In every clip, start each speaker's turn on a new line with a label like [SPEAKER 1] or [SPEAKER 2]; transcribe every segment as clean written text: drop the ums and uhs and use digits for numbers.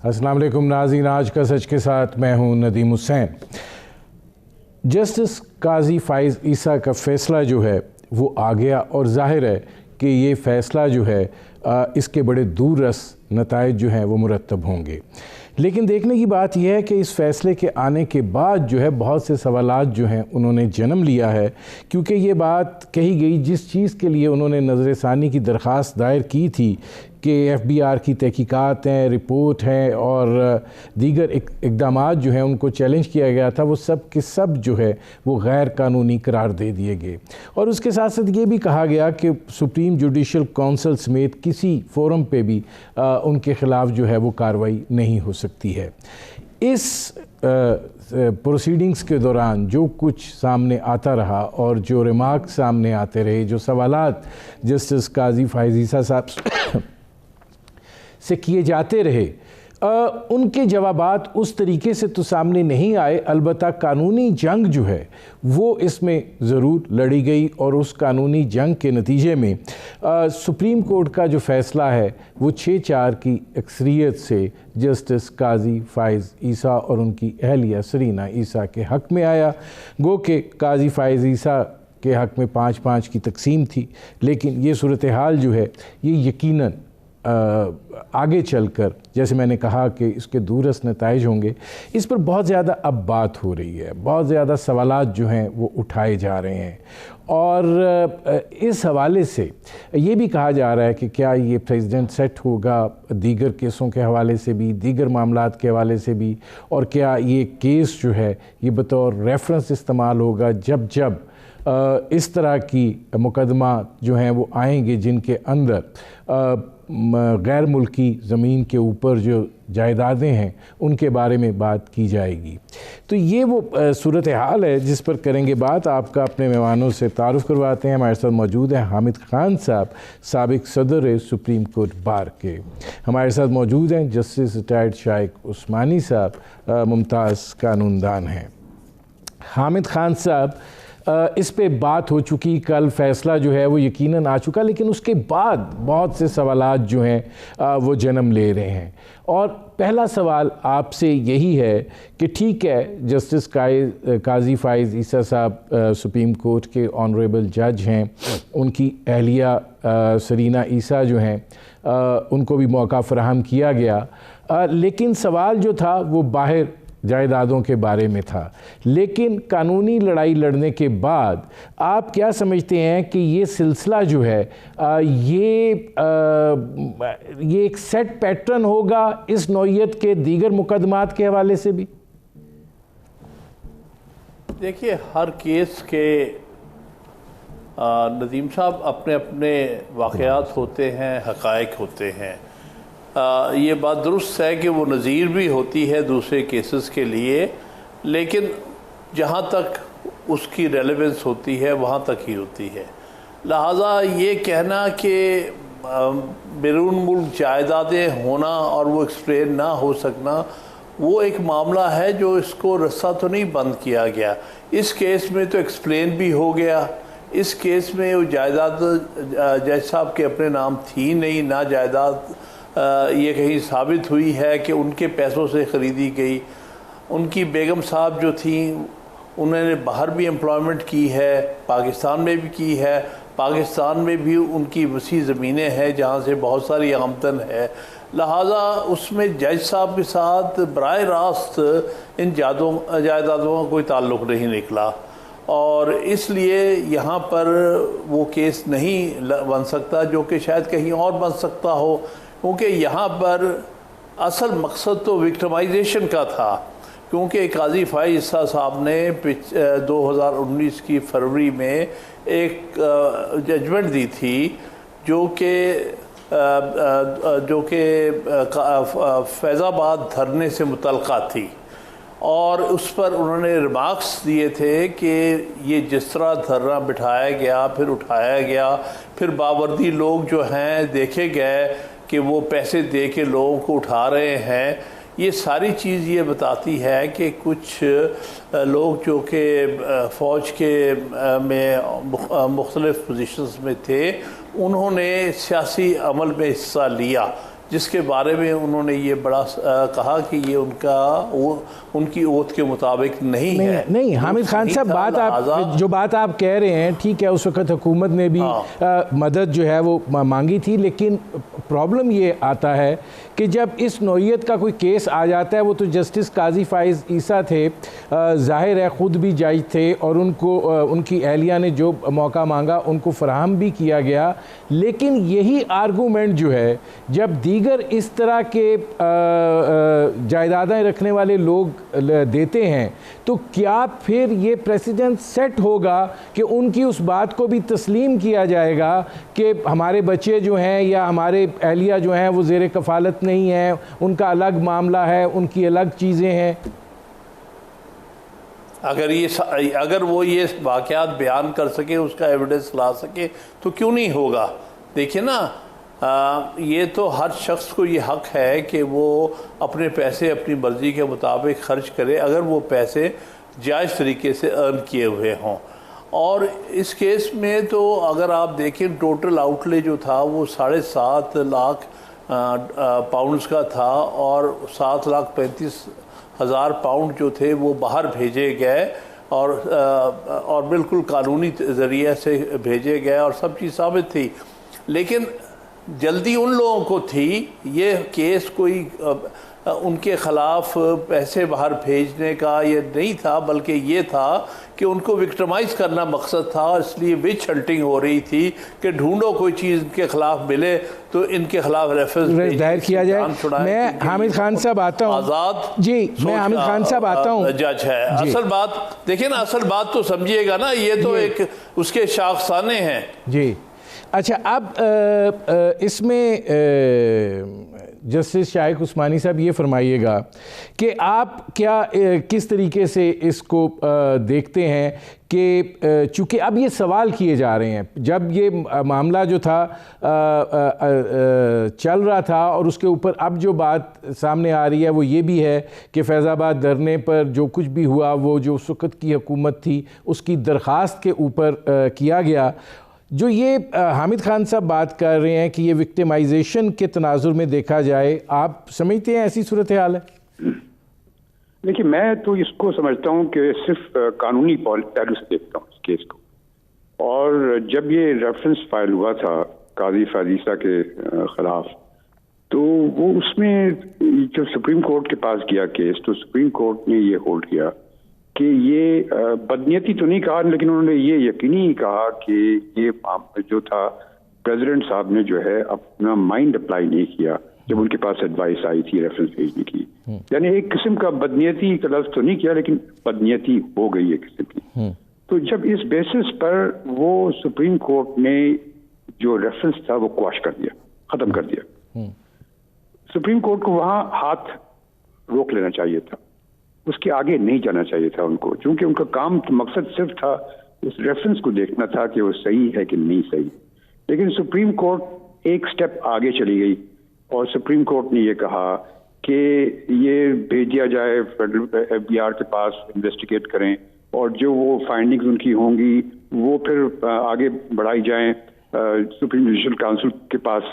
[SPEAKER 1] अस्सलाम वालेकुम नाज़रीन, आज का सच के साथ मैं हूं नदीम हुसैन। जस्टिस काजी फ़ाइज़ ईसा का फ़ैसला जो है वो आ गया और ज़ाहिर है कि ये फ़ैसला जो है इसके बड़े दूररस नताइज जो हैं वो मुरतब होंगे। लेकिन देखने की बात यह है कि इस फ़ैसले के आने के बाद जो है बहुत से सवालात जो हैं उन्होंने जन्म लिया है, क्योंकि ये बात कही गई जिस चीज़ के लिए उन्होंने नज़र-ए-सानी की दरख्वास्त दायर की थी कि FBR की तहकीकात हैं, रिपोर्ट है और दीगर इक़दामात जो हैं उनको चैलेंज किया गया था, वो सब के सब जो है वो गैर कानूनी करार दे दिए गए। और उसके साथ साथ ये भी कहा गया कि सुप्रीम जुडिशल काउंसिल समेत किसी फोरम पे भी उनके ख़िलाफ़ जो है वो कार्रवाई नहीं हो सकती है। इस प्रोसीडिंग्स के दौरान जो कुछ सामने आता रहा और जो रिमार्क सामने आते रहे, जो सवालात जस्टिस काजी फ़ाइज़ ईसा साहब से किए जाते रहे, उनके जवाबात उस तरीके से तो सामने नहीं आए। अलबत्ता कानूनी जंग जो है वो इसमें ज़रूर लड़ी गई और उस कानूनी जंग के नतीजे में सुप्रीम कोर्ट का जो फ़ैसला है वो 6-4 की अक्सरियत से जस्टिस काजी फ़ाइज़ ईसा और उनकी अहलिया सरीना ईसा के हक़ में आया। गो के काजी फ़ाइज़ ईसा के हक़ में 5-5 की तकसीम थी, लेकिन ये सूरत हाल जो है ये यकीनन आगे चलकर, जैसे मैंने कहा कि इसके दूररस नताइज होंगे, इस पर बहुत ज़्यादा अब बात हो रही है, बहुत ज़्यादा सवालात जो हैं वो उठाए जा रहे हैं। और इस हवाले से ये भी कहा जा रहा है कि क्या ये प्रेसिडेंट सेट होगा दीगर केसों के हवाले से भी, दीगर मामलात के हवाले से भी, और क्या ये केस जो है ये बतौर रेफरेंस इस्तेमाल होगा जब जब इस तरह की मुकदमा जो हैं वो आएंगे जिनके अंदर गैर मुल्की ज़मीन के ऊपर जो जायदादें हैं उनके बारे में बात की जाएगी। तो ये वो सूरत हाल है जिस पर करेंगे बात। आपका अपने मेहमानों से तारुफ़ करवाते हैं। हमारे साथ मौजूद हैं हामिद खान साहब, साबिक़ सदर सुप्रीम कोर्ट बार के। हमारे साथ मौजूद हैं जस्टिस रिटायर्ड शाइक उस्मानी साहब, मुमताज़ कानूनदान हैं। हामिद खान साहब, इस पे बात हो चुकी, कल फ़ैसला जो है वो यकीनन आ चुका, लेकिन उसके बाद बहुत से सवालात जो हैं वो जन्म ले रहे हैं। और पहला सवाल आपसे यही है कि ठीक है, जस्टिस काजी फ़ाइज़ ईसा साहब सुप्रीम कोर्ट के ऑनरेबल जज हैं, उनकी अहलिया सरीना ईसा जो हैं उनको भी मौका फ़राहम किया गया, लेकिन सवाल जो था वो बाहर जायदादों के बारे में था। लेकिन कानूनी लड़ाई लड़ने के बाद आप क्या समझते हैं कि ये सिलसिला जो है ये एक सेट पैटर्न होगा इस नौइयत के दीगर मुकदमात के हवाले से भी?
[SPEAKER 2] देखिए, हर केस के नदीम साहब अपने अपने वाक़यात होते हैं, हक़ाइक़ होते हैं। ये बात दुरुस्त है कि वो नज़ीर भी होती है दूसरे केसेस के लिए, लेकिन जहाँ तक उसकी रेलेवेंस होती है वहाँ तक ही होती है। लिहाजा ये कहना कि बैरून मुल्क जायदादें होना और वो एक्सप्लेन ना हो सकना, वो एक मामला है जो इसको रस्सा तो नहीं बंद किया गया। इस केस में तो एक्सप्लेन भी हो गया। इस केस में वो जायदाद जज साहब के अपने नाम थी नहीं, ना जायदाद ये कहीं साबित हुई है कि उनके पैसों से ख़रीदी गई। उनकी बेगम साहब जो थी उन्होंने बाहर भी एम्प्लॉयमेंट की है, पाकिस्तान में भी की है। पाकिस्तान में भी उनकी वसी ज़मीनें हैं जहाँ से बहुत सारी आमदन है। लिहाजा उसमें जज साहब के साथ बराह रास्त इन जायदादों का कोई ताल्लुक़ नहीं निकला, और इसलिए यहाँ पर वो केस नहीं बन सकता जो कि शायद कहीं और बन सकता हो, क्योंकि यहाँ पर असल मकसद तो विक्टिमाइजेशन का था। क्योंकि काजी फ़ाइज़ ईसा साहब ने 2019 की फरवरी में एक जजमेंट दी थी जो कि फैज़ाबाद धरने से मुतल्लिक़ा थी, और उस पर उन्होंने रिमार्क्स दिए थे कि ये जिस तरह धरना बिठाया गया, फिर उठाया गया, फिर बावर्दी लोग जो हैं देखे गए कि वो पैसे दे के लोगों को उठा रहे हैं, ये सारी चीज़ ये बताती है कि कुछ लोग जो कि फ़ौज के में मुख्तलिफ़ पोजीशंस में थे, उन्होंने सियासी अमल में हिस्सा लिया, जिसके बारे में उन्होंने ये बड़ा कहा कि ये उनकी ओथ के मुताबिक नहीं है।
[SPEAKER 1] नहीं हामिद खान साहब, बात आप कह रहे हैं ठीक है, उस वक्त हुकूमत ने भी मदद जो है वो मांगी थी, लेकिन प्रॉब्लम ये आता है कि जब इस नौइयत का कोई केस आ जाता है, वो तो जस्टिस काजी फाइज ईसा थे, जाहिर है ख़ुद भी जज थे और उनको उनकी अहलिया ने जो मौका मांगा उनको फराहम भी किया गया, लेकिन यही आर्गूमेंट जो है जब दीगर इस तरह के जायदादें रखने वाले लोग देते हैं, तो क्या फिर ये प्रेसिडेंट सेट होगा कि उनकी उस बात को भी तस्लीम किया जाएगा कि हमारे बच्चे जो हैं या हमारे अहलिया जो हैं वो ज़ेर कफ़ालत नहीं है, उनका अलग मामला है, उनकी अलग चीज़ें हैं।
[SPEAKER 2] अगर वो ये वाक़यात बयान कर सके, उसका एविडेंस ला सके, तो क्यों नहीं होगा। देखिए ना, ये तो हर शख्स को ये हक़ है कि वो अपने पैसे अपनी मर्ज़ी के मुताबिक खर्च करे, अगर वो पैसे जायज़ तरीके से अर्न किए हुए हों। और इस केस में तो अगर आप देखें, टोटल आउटले जो था वो 7.5 लाख पाउंड्स का था और 7,35,000 पाउंड जो थे वो बाहर भेजे गए और बिल्कुल कानूनी ज़रिए से भेजे गए और सब चीज़ साबित थी। लेकिन जल्दी उन लोगों को थी, ये केस कोई उनके ख़िलाफ़ पैसे बाहर भेजने का ये नहीं था, बल्कि ये था कि उनको विक्टिमाइज़ करना मकसद था। इसलिए विच हंटिंग हो रही थी कि ढूंढो कोई चीज़ इनके ख़िलाफ़ मिले तो इनके ख़िलाफ़ रेफरेंस
[SPEAKER 1] दायर किया जाए। मैं हामिद खान साहब आता हूँ।
[SPEAKER 2] आज़ाद
[SPEAKER 1] जी, मैं हामिद खान साहब आता हूँ।
[SPEAKER 2] जज है। असल बात देखिए ना, असल बात तो समझिएगा ना, ये तो एक उसके शाखसाने हैं। जी
[SPEAKER 1] अच्छा, अब इसमें जस्टिस शाइक उस्मानी साहब ये फरमाइएगा कि आप क्या किस तरीके से इसको देखते हैं कि चूँकि अब ये सवाल किए जा रहे हैं, जब ये मामला जो था चल रहा था और उसके ऊपर अब जो बात सामने आ रही है वो ये भी है कि फैज़ाबाद धरने पर जो कुछ भी हुआ वो जो उस वक़्त की हुकूमत थी उसकी दरख्वास्त के ऊपर किया गया। जो ये हामिद खान साहब बात कर रहे हैं कि ये विक्टिमाइजेशन के तनाजुर में देखा जाए, आप समझते हैं ऐसी सूरत हाल है?
[SPEAKER 3] देखिए, मैं तो इसको समझता हूँ कि सिर्फ कानूनी पहलू से देखता हूँ इस केस को। और जब ये रेफरेंस फाइल हुआ था काजी फाइज ईसा के खिलाफ, तो वो उसमें जब सुप्रीम कोर्ट के पास गया केस, तो सुप्रीम कोर्ट ने ये होल्ड किया कि ये बदनीयती तो नहीं कहा, लेकिन उन्होंने ये यकीनी कहा कि ये जो था प्रेसिडेंट साहब ने जो है अपना माइंड अप्लाई नहीं किया जब उनके पास एडवाइस आई थी रेफरेंस भेजने की। यानी एक किस्म का बदनीयती का लफ्ज तो नहीं किया, लेकिन बदनीयती हो गई है किस्म की। तो जब इस बेसिस पर वो सुप्रीम कोर्ट ने जो रेफरेंस था वो क्वाश कर दिया, खत्म कर दिया। सुप्रीम कोर्ट को वहां हाथ रोक लेना चाहिए था, उसके आगे नहीं जाना चाहिए था उनको, क्योंकि उनका काम तो मकसद सिर्फ था उस रेफरेंस को देखना था कि वो सही है कि नहीं सही। लेकिन सुप्रीम कोर्ट एक स्टेप आगे चली गई और सुप्रीम कोर्ट ने ये कहा कि ये भेज दिया जाए फेडरल FBI के पास, इन्वेस्टिगेट करें और जो वो फाइंडिंग्स उनकी होंगी वो फिर आगे बढ़ाई जाएं, सुप्रीम जुडिशल काउंसिल के पास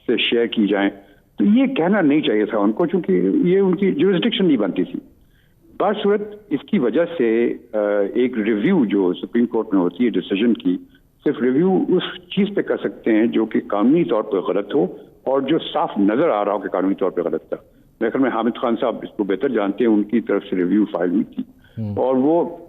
[SPEAKER 3] से शेयर की जाएं। तो ये कहना नहीं चाहिए था उनको, क्योंकि ये उनकी जुरिस्डिक्शन नहीं बनती थी। बासूरत इसकी वजह से एक रिव्यू जो सुप्रीम कोर्ट में होती है डिसीजन की, सिर्फ रिव्यू उस चीज़ पे कर सकते हैं जो कि कानूनी तौर पर गलत हो और जो साफ नजर आ रहा हो कि कानूनी तौर पे गलत था। मेरे ख्याल में हामिद खान साहब इसको बेहतर जानते हैं, उनकी तरफ से रिव्यू फाइल हुई थी और वो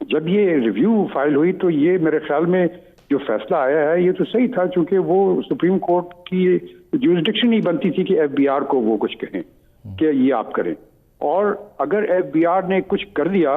[SPEAKER 3] जब ये रिव्यू फाइल हुई तो ये मेरे ख्याल में जो फैसला आया है ये तो सही था, क्योंकि वो सुप्रीम कोर्ट की जुरिस्डिक्शन नहीं बनती थी कि FBI को वो कुछ कहें कि ये आप करें। और अगर FBI ने कुछ कर दिया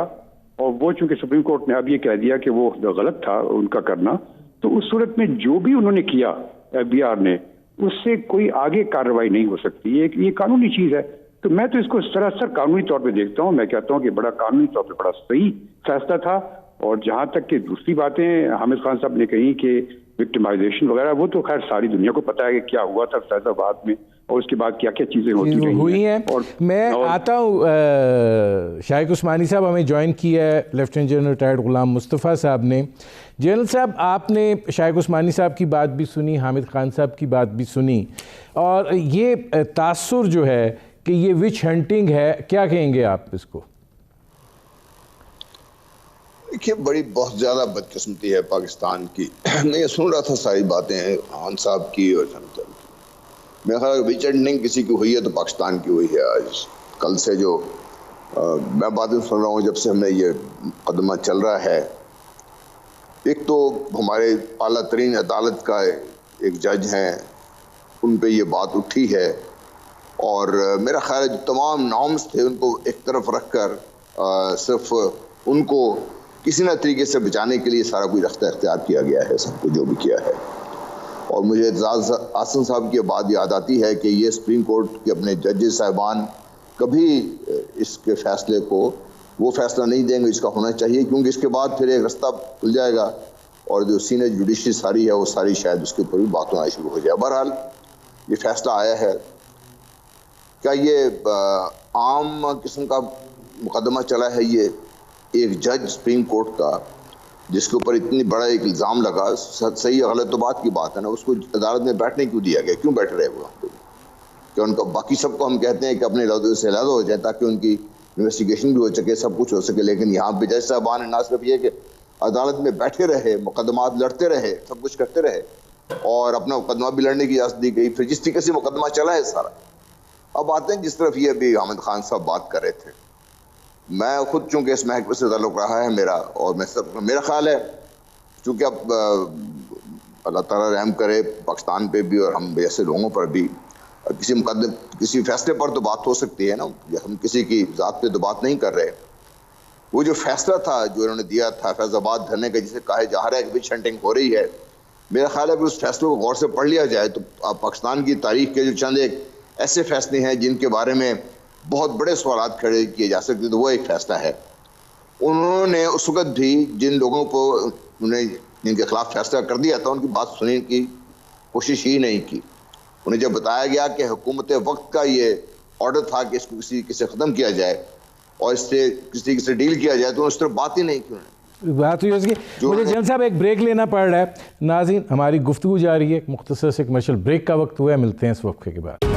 [SPEAKER 3] और वो चूंकि सुप्रीम कोर्ट ने अब ये कह दिया कि वो गलत था उनका करना, तो उस सूरत में जो भी उन्होंने किया FBI ने, उससे कोई आगे कार्रवाई नहीं हो सकती। ये कानूनी चीज है। तो मैं तो इसको सरासर कानूनी तौर पे देखता हूँ। मैं कहता हूँ कि बड़ा कानूनी तौर पे बड़ा सही फैसला था। और जहां तक कि दूसरी बातें हामिद खान साहब ने कही कि विक्टिमाइजेशन वगैरह, वो तो खैर सारी दुनिया को पता है कि क्या हुआ था फैजाबाद में। और उसके बाद क्या क्या चीज़ें होती
[SPEAKER 1] हुई हैं। और मैं आता हूँ, शाइक उस्मानी साहब हमें ज्वाइन किया है लेफ्टिनेंट जनरल रिटायर्ड ग़ुलाम मुस्तफ़ा साहब ने। जनरल साहब, आपने शाइक उस्मानी साहब की बात भी सुनी, हामिद खान साहब की बात भी सुनी, और ये तासुर जो है कि ये विच हंटिंग है, क्या कहेंगे आप इसको?
[SPEAKER 4] देखिए, बहुत ज़्यादा बदकिस्मती है पाकिस्तान की। मैं ये सुन रहा था सारी बातें खान साहब की और शमी साहब की। मेरा ख्याल विच हंटिंग किसी की हुई है तो पाकिस्तान की हुई है। आज कल से जो मैं बातें सुन रहा हूँ, जब से हमने ये मुकदमा चल रहा है, एक तो हमारे आला तरीन अदालत का एक जज हैं, उन पे ये बात उठी है, और मेरा ख्याल है जो तमाम नॉर्म्स थे उनको एक तरफ रखकर सिर्फ उनको किसी न तरीके से बचाने के लिए सारा कुछ रख्ता इख्तियार किया गया है, सब कुछ जो भी किया है। और मुझे एजाज आसन साहब की बात याद आती है कि ये सुप्रीम कोर्ट के अपने जजेस साहिबान कभी इसके फैसले को वो फैसला नहीं देंगे जिसका होना चाहिए, क्योंकि इसके बाद फिर एक रास्ता खुल जाएगा और जो सीनियर जुडिशरी सारी है वो सारी शायद उसके ऊपर भी बात होना शुरू हो जाए। बहरहाल ये फैसला आया है। क्या ये आम किस्म का मुकदमा चला है? ये एक जज सुप्रीम कोर्ट का जिसके ऊपर इतनी बड़ा एक इल्ज़ाम लगा, सही गलत तो बात की बात है ना, उसको अदालत में बैठने क्यों दिया गया? क्यों बैठ रहे वो? क्या उनका बाकी सबको हम कहते हैं कि अपने इलाके से अलग हो जाए ताकि उनकी इन्वेस्टिगेशन भी हो सके, सब कुछ हो सके, लेकिन यहाँ पे जज साहबान ना सिर्फ ये कि अदालत में बैठे रहे, मुकदमात लड़ते रहे, सब कुछ करते रहे और अपना मुकदमा भी लड़ने की इजाज़त दी गई, फिर जिस तरीके से मुकदमा चला है सारा। अब आते हैं जिस तरफ ये अभी हामिद खान साहब बात कर रहे थे। मैं खुद चूँकि इस महकमे से ताल्लुक़ रहा है मेरा, और मेरा ख्याल है चूँकि अब अल्लाह ताला रहम करे पाकिस्तान पे भी और हम जैसे लोगों पर भी, किसी फैसले पर तो बात हो सकती है ना, हम किसी की ज़ात पे तो बात नहीं कर रहे। वो जो फैसला था जो इन्होंने दिया था फैज़ाबाद धरने का, जिसे कहा जा रहा है कि विच हंटिंग हो रही है, मेरा ख्याल है कि उस फैसले को गौर से पढ़ लिया जाए तो पाकिस्तान की तारीख के जो चंद एक ऐसे फैसले हैं जिनके बारे में बहुत बड़े सवाल खड़े किए जा सकते, तो वो एक फैसला है। उन्होंने उस वक़्त भी जिन लोगों को उन्हें जिनके खिलाफ फैसला कर दिया था उनकी बात सुनने की कोशिश ही नहीं की। उन्हें जब बताया गया कि हुकूमत वक्त का ये ऑर्डर था कि इसको किसी ख़त्म किया जाए और इससे किसी से डील किया जाए, तो उस तरफ बात ही नहीं की।
[SPEAKER 1] बात हुई उसकी। मुझे जन साहब एक ब्रेक लेना पड़ रहा है। नाज़रीन, हमारी गुफ्तगू जारी है, मुख्तसर से कमर्शियल ब्रेक का वक्त हुआ है, मिलते हैं इस वक्फे के बाद।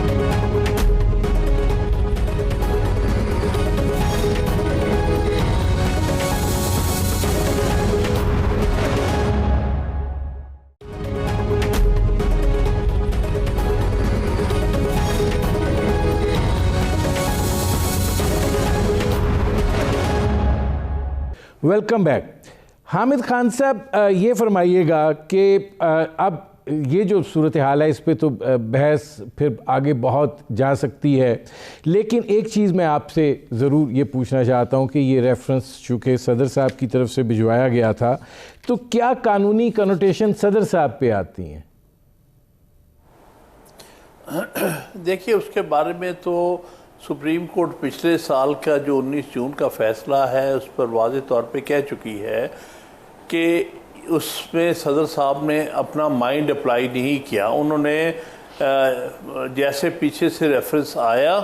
[SPEAKER 1] Welcome back. हामिद खान साहब, ये फरमाइएगा कि अब ये जो सूरत हाल है इस पे तो बहस फिर आगे बहुत जा सकती है, लेकिन एक चीज़ मैं आपसे ज़रूर ये पूछना चाहता हूँ कि ये रेफरेंस चूँकि सदर साहब की तरफ से भिजवाया गया था, तो क्या कानूनी कनोटेशन सदर साहब पे आती हैं?
[SPEAKER 2] देखिए, उसके बारे में तो सुप्रीम कोर्ट पिछले साल का जो 19 जून का फ़ैसला है उस पर वाज़ेह तौर पे कह चुकी है कि उसमें सदर साहब ने अपना माइंड अप्लाई नहीं किया। उन्होंने जैसे पीछे से रेफरेंस आया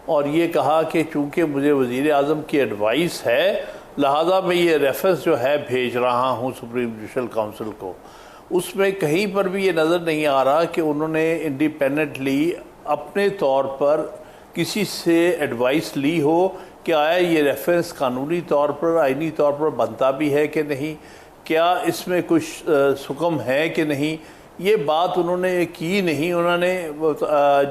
[SPEAKER 2] और ये कहा कि चूँकि मुझे वज़ीर आज़म की एडवाइस है लिहाजा मैं ये रेफरेंस जो है भेज रहा हूँ सुप्रीम जुडिशल काउंसिल को। उसमें कहीं पर भी ये नज़र नहीं आ रहा कि उन्होंने इंडिपेंडेंटली अपने तौर पर किसी से एडवाइस ली हो कि आया ये रेफरेंस कानूनी तौर पर आइनी तौर पर बनता भी है कि नहीं, क्या इसमें कुछ सुकम है कि नहीं, ये बात उन्होंने की नहीं। उन्होंने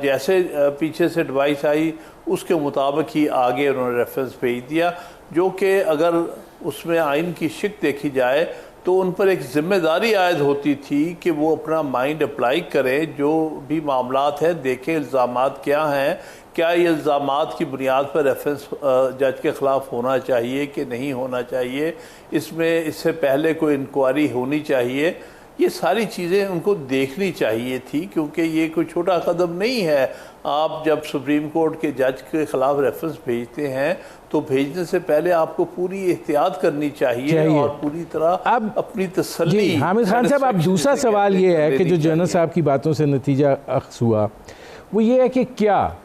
[SPEAKER 2] जैसे पीछे से एडवाइस आई उसके मुताबिक ही आगे उन्होंने रेफरेंस भेज दिया, जो कि अगर उसमें आइन की शिक देखी जाए तो उन पर एक ज़िम्मेदारी आयद होती थी कि वो अपना माइंड अप्लाई करें, जो भी मामलात हैं देखें इल्ज़ामात क्या हैं, क्या ये इल्ज़ामात की बुनियाद पर रेफरेंस जज के ख़िलाफ़ होना चाहिए कि नहीं होना चाहिए, इसमें इससे पहले कोई इंक्वायरी होनी चाहिए, ये सारी चीज़ें उनको देखनी चाहिए थी, क्योंकि ये कोई छोटा कदम नहीं है। आप जब सुप्रीम कोर्ट के जज के ख़िलाफ़ रेफरेंस भेजते हैं तो भेजने से पहले आपको पूरी एहतियात करनी चाहिए और पूरी तरह अब अपनी तसल्ली।
[SPEAKER 1] हामिद खान साहब, अब दूसरा सवाल ये है कि जो जनरल साहब की बातों से नतीजा अख्ज़ हुआ वो ये है कि क्या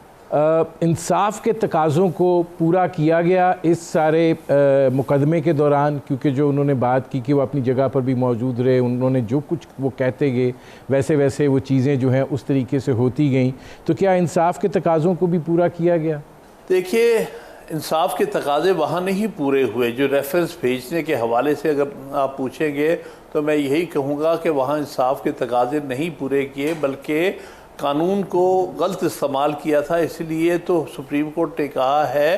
[SPEAKER 1] इंसाफ के तकाज़ों को पूरा किया गया इस सारे मुकदमे के दौरान, क्योंकि जो उन्होंने बात की कि वो अपनी जगह पर भी मौजूद रहे, उन्होंने जो कुछ वो कहते गए वैसे वैसे वो चीज़ें जो हैं उस तरीके से होती गईं, तो क्या इंसाफ के तकाज़ों को भी पूरा किया गया?
[SPEAKER 2] देखिए, इंसाफ के तकाज़े वहाँ नहीं पूरे हुए। जो रेफरेंस भेजने के हवाले से अगर आप पूछेंगे तो मैं यही कहूँगा कि वहाँ इंसाफ के तकाज़े नहीं पूरे किए, बल्कि कानून को गलत इस्तेमाल किया था। इसलिए तो सुप्रीम कोर्ट ने कहा है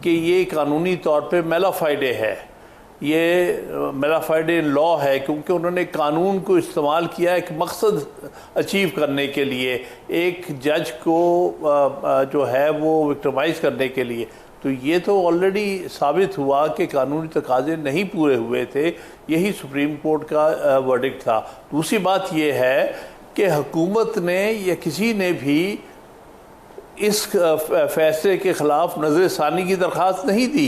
[SPEAKER 2] कि ये कानूनी तौर पे मेलाफाइडे है, ये मेलाफाइडे लॉ है, क्योंकि उन्होंने कानून को इस्तेमाल किया एक मकसद अचीव करने के लिए, एक जज को जो है वो विक्टिमाइज़ करने के लिए। तो ये तो ऑलरेडी साबित हुआ कि कानूनी तकाज़े नहीं पूरे हुए थे। यही सुप्रीम कोर्ट का वर्डिक्ट था। दूसरी बात ये है कि हुकूमत ने या किसी ने भी इस फैसले के ख़िलाफ़ नज़र-ए-सानी की दरख्वास्त नहीं दी,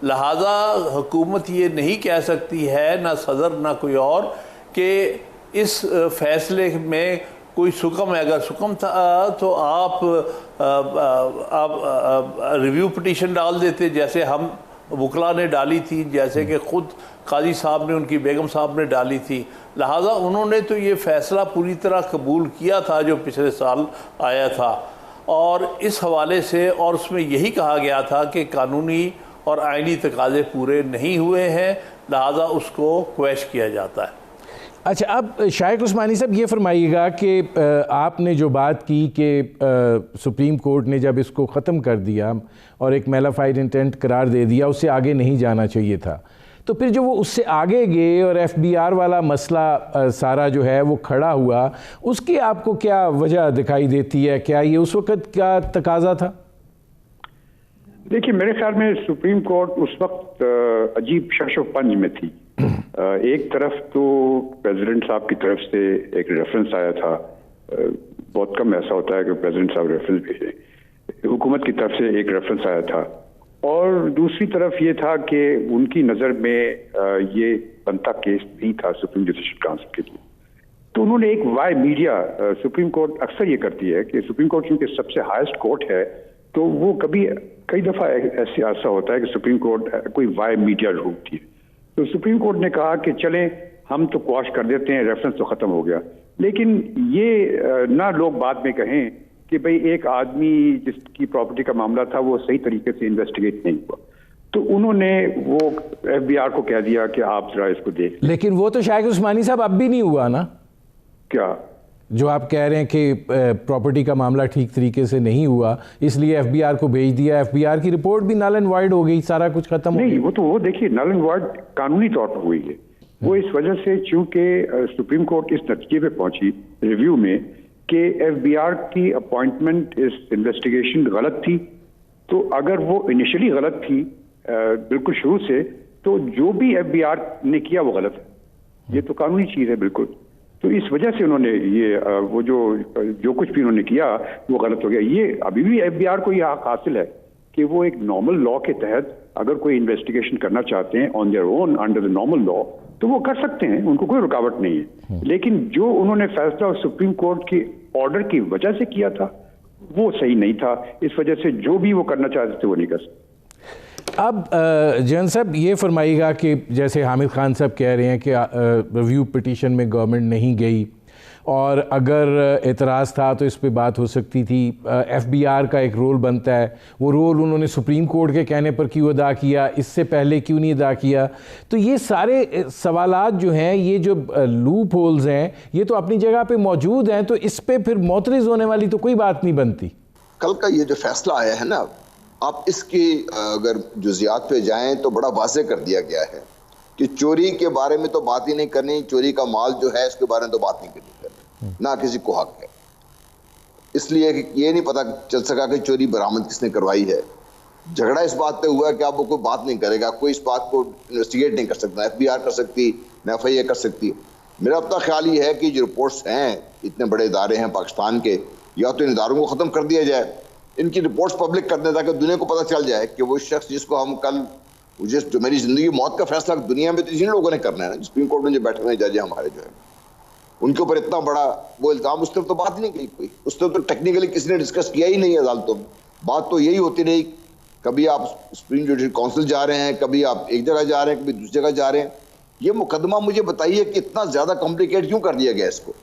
[SPEAKER 2] लिहाजा हुकूमत ये नहीं कह सकती है, ना सदर ना कोई और, कि इस फैसले में कोई सुकम है। अगर सुकम था तो आप रिव्यू पिटीशन डाल देते, जैसे हम वकला ने डाली थी, जैसे कि ख़ुद काजी साहब ने, उनकी बेगम साहब ने डाली थी। लिहाजा उन्होंने तो ये फ़ैसला पूरी तरह कबूल किया था जो पिछले साल आया था, और इस हवाले से, और उसमें यही कहा गया था कि कानूनी और आइनी तकाज़े पूरे नहीं हुए हैं, लिहाजा उसको क्वैश किया जाता है।
[SPEAKER 1] अच्छा, अब शाइक उस्मानी साहब ये फरमाइएगा कि आपने जो बात की कि सुप्रीम कोर्ट ने जब इसको ख़त्म कर दिया और एक मेलाफाइड इंटेंट करार दे दिया, उससे आगे नहीं जाना चाहिए था, तो फिर जो वो उससे आगे गए और FBR वाला मसला सारा जो है वो खड़ा हुआ, उसकी आपको क्या वजह दिखाई देती है? क्या ये उस वक़्त क्या तकाजा था?
[SPEAKER 3] देखिए, मेरे ख्याल में सुप्रीम कोर्ट उस वक्त अजीब शश व पंज में थी। एक तरफ तो प्रेसिडेंट साहब की तरफ से एक रेफरेंस आया था, बहुत कम ऐसा होता है कि प्रेसिडेंट साहब रेफरेंस भेजें, हुकूमत की तरफ से एक रेफरेंस आया था, और दूसरी तरफ ये था कि उनकी नज़र में ये बनता केस नहीं था सुप्रीम जुडिशल काउंसिल के लिए। तो उन्होंने एक वाई मीडिया, सुप्रीम कोर्ट अक्सर ये करती है कि सुप्रीम कोर्ट चूँकि सबसे हाईएस्ट कोर्ट है, तो वो कई दफ़ा ऐसा होता है कि सुप्रीम कोर्ट कोई वाई मीडिया ढूंढती है। तो सुप्रीम कोर्ट ने कहा कि चलें हम तो क्वाश कर देते हैं, रेफरेंस तो ख़त्म हो गया, लेकिन ये ना लोग बाद में कहें कि भाई एक आदमी जिसकी प्रॉपर्टी का मामला था वो सही तरीके से इन्वेस्टिगेट नहीं हुआ, तो उन्होंने वो FBR को कह दिया कि आप जरा इसको देख।
[SPEAKER 1] लेकिन वो तो शाइक उस्मानी साहब अब भी नहीं हुआ ना?
[SPEAKER 3] क्या
[SPEAKER 1] जो आप कह रहे हैं कि प्रॉपर्टी का मामला ठीक तरीके से नहीं हुआ, इसलिए FBR को भेज दिया, FBR की रिपोर्ट भी नल एंड वाइड हो गई, सारा कुछ खत्म हो गया।
[SPEAKER 3] नहीं, वो देखिए नल एंड वाइड कानूनी तौर पर हुई है। वो इस वजह से चूंकि सुप्रीम कोर्ट इस नतीजे पे पहुंची रिव्यू में कि FBR की अपॉइंटमेंट इस इन्वेस्टिगेशन गलत थी, तो अगर वो इनिशियली गलत थी बिल्कुल शुरू से, तो जो भी FBR ने किया वो गलत है। ये तो कानूनी चीज़ है बिल्कुल। तो इस वजह से उन्होंने ये वो जो कुछ भी उन्होंने किया वो गलत हो गया। ये अभी भी FBR को यह हक हासिल है कि वो एक नॉर्मल लॉ के तहत अगर कोई इन्वेस्टिगेशन करना चाहते हैं on their own under the normal law, तो वो कर सकते हैं, उनको कोई रुकावट नहीं है। लेकिन जो उन्होंने फैसला सुप्रीम कोर्ट के ऑर्डर की वजह से किया था वो सही नहीं था। इस वजह से जो भी वो करना चाहते थे वो नहीं कर सकते।
[SPEAKER 1] अब जैन साहब ये फरमाइएगा कि जैसे हामिद खान साहब कह रहे हैं कि रिव्यू पिटीशन में गवर्नमेंट नहीं गई, और अगर एतराज़ था तो इस पे बात हो सकती थी। FBR का एक रोल बनता है, वो रोल उन्होंने सुप्रीम कोर्ट के कहने पर क्यों अदा किया, इससे पहले क्यों नहीं अदा किया? तो ये सारे सवालात जो हैं, ये जो लूप होल्स हैं, ये तो अपनी जगह पे मौजूद हैं, तो इस पे फिर मोतरिज़ होने वाली तो कोई बात नहीं बनती।
[SPEAKER 4] कल का ये जो फैसला आया है ना, आप इसकी अगर जुज़ियात पे जाएं तो बड़ा वाज़ेह कर दिया गया है कि चोरी के बारे में तो बात ही नहीं करनी, चोरी का माल जो है इसके बारे में तो बात नहीं करनी, ना किसी को हक है। इसलिए कि ये नहीं पता चल सका कि चोरी बरामद किसने करवाई है। झगड़ा इस बात पे हुआ कि अब वो कोई बात नहीं करेगा, कोई इस बात को इन्वेस्टिगेट नहीं कर सकता, FBR कर सकती, FIA कर सकती। मेरा अपना ख्याल ये है कि जो रिपोर्ट्स हैं, इतने बड़े इदारे हैं पाकिस्तान के, या तो इन इदारों को ख़त्म कर दिया जाए, इनकी रिपोर्ट्स पब्लिक कर दें ताकि दुनिया को पता चल जाए कि वो शख्स जिसको हम कल, जो मेरी ज़िंदगी मौत का फैसला दुनिया में तो इन्हीं लोगों ने करना है ना, सुप्रीम कोर्ट में जो बैठे हुए जज हमारे जो है, उनके ऊपर इतना बड़ा वो इल्जाम, उस तरफ तो बात ही नहीं की कोई, उस तरफ तो टेक्निकली किसी ने डिस्कस किया ही नहीं अदालतों में। बात तो यही होती रही, कभी आप सुप्रीम जुडिशल काउंसिल जा रहे हैं, कभी आप एक जगह जा रहे हैं, कभी दूसरी जगह जा रहे हैं। ये मुकदमा मुझे बताइए कि इतना ज्यादा कॉम्प्लिकेट क्यों कर दिया गया इसको?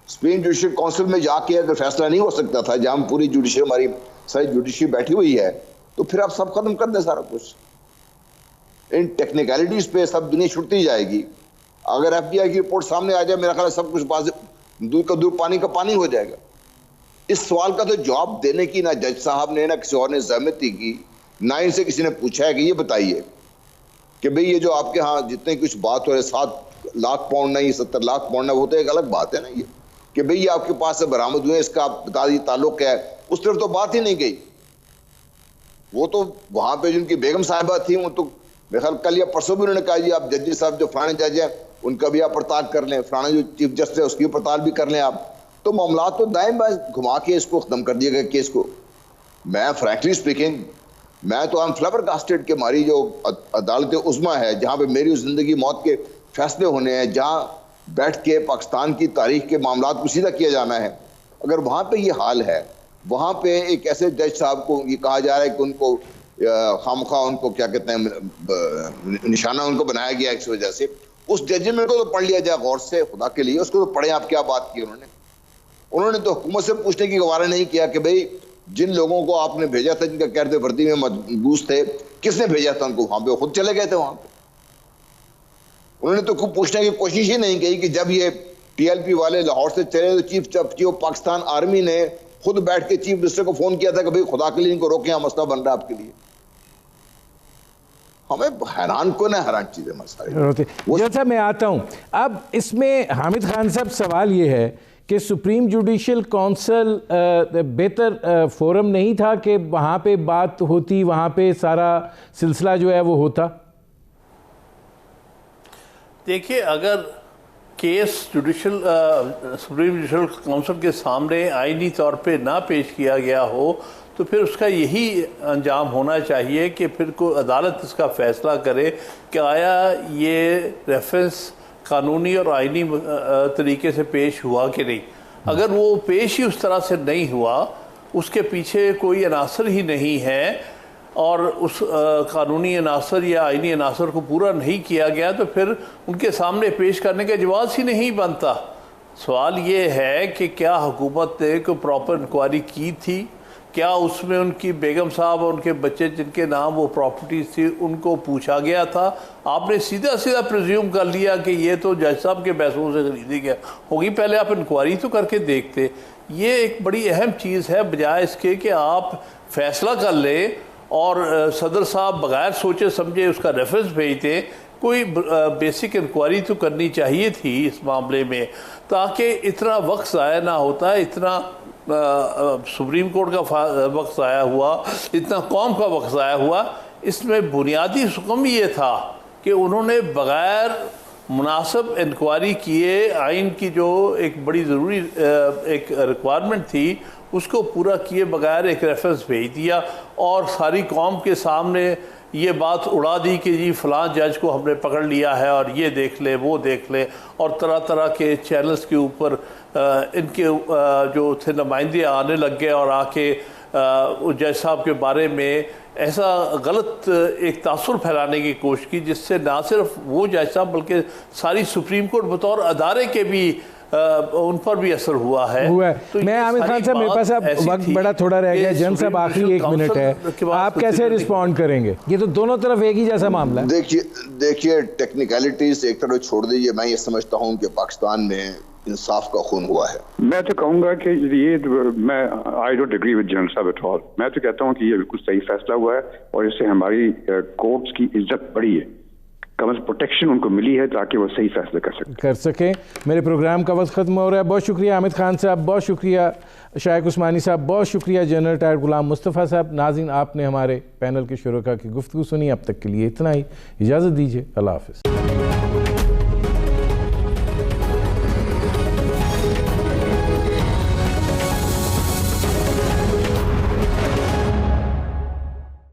[SPEAKER 4] सुप्रीम जुडिशल काउंसिल में जाके अगर फैसला नहीं हो सकता था, जहां पूरी जुडिशरी, हमारी सारी जुडिशरी बैठी हुई है, तो फिर आप सब खत्म कर दें सारा कुछ। इन टेक्निकलिटीज पे सब दुनिया छुटती जाएगी। अगर FBI की रिपोर्ट सामने आ जाए, मेरा ख्याल है सब कुछ दूध का दूध पानी का पानी हो जाएगा। इस सवाल का तो जवाब देने की ना जज साहब ने ना किसी और ने सहमति की, ना इनसे किसी ने पूछा है कि ये बताइए कि भाई ये जो आपके यहाँ जितने कुछ बात हो रहे 7 लाख पाउंड नहीं 70 लाख पाउंड है, वो तो एक अलग बात है ना, ये कि भाई ये आपके पास से बरामद हुए, इसका आप बता दीजिए ताल्लुक है, उस तरफ तो बात ही नहीं गई। वो तो वहां पे जिनकी बेगम साहिबा थी, वो तो मेरे ख्याल कल या परसों भी उन्होंने कहा जी आप जज साहब जो फलाने जज हैं उनका भी आप पड़ताल कर लें, फलाना जो चीफ जस्टिस है उसकी पड़ताल भी कर लें आप। तो मामला तो दाएं बाएं घुमा के इसको खत्म कर दिया गया केस को। मैं फ्रैंकली स्पीकिंग, मैं तो हम फ्लैबरकास्टेड के हमारी जो अदालत उज़्मा है, जहाँ पे मेरी जिंदगी मौत के फैसले होने हैं, जहाँ बैठ के पाकिस्तान की तारीख के मामला को सीधा किया जाना है, अगर वहाँ पे ये हाल है, वहाँ पे एक ऐसे जज साहब को ये कहा जा रहा है कि उनको खामखा उनको क्या कहते हैं निशाना उनको बनाया गया इस वजह से, उस जजमेंट को तो पढ़ लिया जाए गौर से, खुदा के लिए उसको तो पढ़े। आप क्या बात की उन्होंने तो हुकूमत से पूछने की गवारा नहीं किया कि भाई जिन लोगों को आपने भेजा था, जिनका कहते वर्दी में मजबूस थे, किसने भेजा था उनको वहां पे? खुद चले गए थे वहां पे। उन्होंने तो खूब पूछने की कोशिश ही नहीं की कि जब ये TLP वाले लाहौर से चले तो चीफ पाकिस्तान आर्मी ने खुद बैठ के चीफ मिनिस्टर को फोन किया था कि भाई खुदा के लिए इनको रोके, यहाँ मसला बन रहा है आपके लिए। हमें हैरान को ना हैरान चीजें मसला।
[SPEAKER 1] जैसा मैं आता हूं अब इसमें हामिद खान साहब, सवाल ये है कि सुप्रीम जुडिशल काउंसिल बेहतर फोरम नहीं था कि वहाँ पे बात होती, वहाँ पे सारा सिलसिला जो है वो होता?
[SPEAKER 2] देखिए, अगर केस सुप्रीम जुडिशल काउंसिल के सामने आईनी तौर पे ना पेश किया गया हो तो फिर उसका यही अंजाम होना चाहिए कि फिर कोई अदालत इसका फैसला करे कि आया ये रेफरेंस कानूनी और आईनी तरीके से पेश हुआ कि नहीं। अगर वो पेश ही उस तरह से नहीं हुआ, उसके पीछे कोई अनासर ही नहीं है और उस कानूनी अनासर या आईनी अनासर को पूरा नहीं किया गया, तो फिर उनके सामने पेश करने का जवाब ही नहीं बनता। सवाल ये है कि क्या हुकूमत ने कोई प्रॉपर इंक्वायरी की थी? क्या उसमें उनकी बेगम साहब और उनके बच्चे जिनके नाम वो प्रॉपर्टीज थी उनको पूछा गया था? आपने सीधा सीधा प्रिज्यूम कर लिया कि ये तो जज साहब के पैसों से खरीदी गया होगी, पहले आप इंक्वायरी तो करके देखते। ये एक बड़ी अहम चीज़ है, बजाय इसके कि आप फैसला कर लें और सदर साहब बगैर सोचे समझे उसका रेफरेंस भेजते। कोई बेसिक इंक्वायरी तो करनी चाहिए थी इस मामले में, ताकि इतना वक्त ज़ाया ना होता, इतना सुप्रीम कोर्ट का वक्त ज़ाया हुआ, इतना कौम का वक्त ज़ाया हुआ। इसमें बुनियादी हुक्म ये था कि उन्होंने बग़ैर मुनासिब इंक्वायरी किए आइन की जो एक बड़ी ज़रूरी एक रिक्वायरमेंट थी उसको पूरा किए बगैर एक रेफरेंस भेज दिया और सारी कौम के सामने ये बात उड़ा दी कि जी फ़लाँ जज को हमने पकड़ लिया है और ये देख ले वो देख ले, और तरह तरह के चैनल्स के ऊपर इनके जो थे नुमाइंदे आने लग गए और आके जज साहब के बारे में ऐसा गलत एक तासुर फैलाने की कोशिश की, जिससे ना सिर्फ वो जज साहब बल्कि सारी सुप्रीम कोर्ट बतौर अदारे के भी उन पर भी असर हुआ है।
[SPEAKER 1] तो मैं आमिर खान साहब, मेरे पास अब वक्त बड़ा थोड़ा रह गया, जन साहब आखिरी 1 मिनट है, आप कैसे रिस्पॉन्ड करेंगे? ये तो दोनों तरफ एक ही जैसा मामला है।
[SPEAKER 4] देखिए टेक्निकलिटीज एक तरफ छोड़ दीजिए, मैं ये समझता हूँ कि पाकिस्तान में इंसाफ का खून हुआ है। मैं तो कहूँगा कि ये मैं I don't agree with general साहब एट ऑल। मैं तो कहता हूँ कि ये बिल्कुल सही फैसला हुआ है और इससे हमारी कोर्ट्स की इज्जत बढ़ी है, कम प्रोटेक्शन उनको मिली है ताकि वो सही फैसले कर सकें। मेरे प्रोग्राम का वक्त ख़त्म हो रहा है। बहुत शुक्रिया हामिद खान साहब, बहुत शुक्रिया शाइक उस्मानी साहब, बहुत शुक्रिया जनरल रिटायर्ड गुलाम मुस्तफ़ा साहब। नाज़रीन, आपने हमारे पैनल के शुरका की गुफ्तगू सुनी। अब तक के लिए इतना ही, इजाज़त दीजिए, अल्लाह हाफ़िज़।